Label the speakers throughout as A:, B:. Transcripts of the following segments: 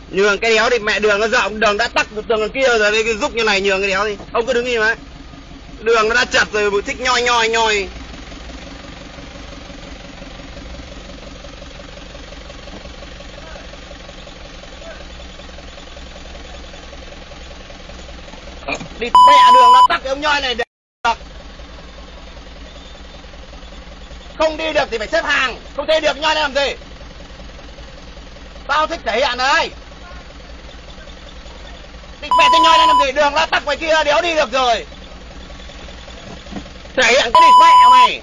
A: Nhường cái đéo thì mẹ đường nó rộng, đường đã tắc một tường đằng kia rồi, cái rúc như này nhường cái đéo đi. Ông cứ đứng im ấy. Đường nó đã chật rồi, thích nhoi nhoi nhoi. Đi mẹ đường nó tắc cái ông nhoi này được. Không đi được thì phải xếp hàng, không thể được nhoi này làm gì. Tao thích thể hiện đấy. Mẹ tôi nhoi lên làm gì, đường nó tắc ngoài kia đéo đi được rồi. Thể hiện cái địt mẹ mày.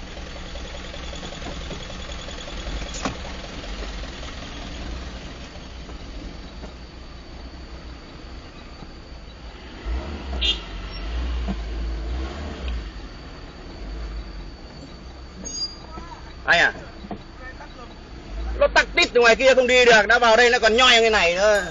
A: Anh à, nó tắc tít từ ngoài kia không đi được, đã vào đây nó còn nhoi như này nữa.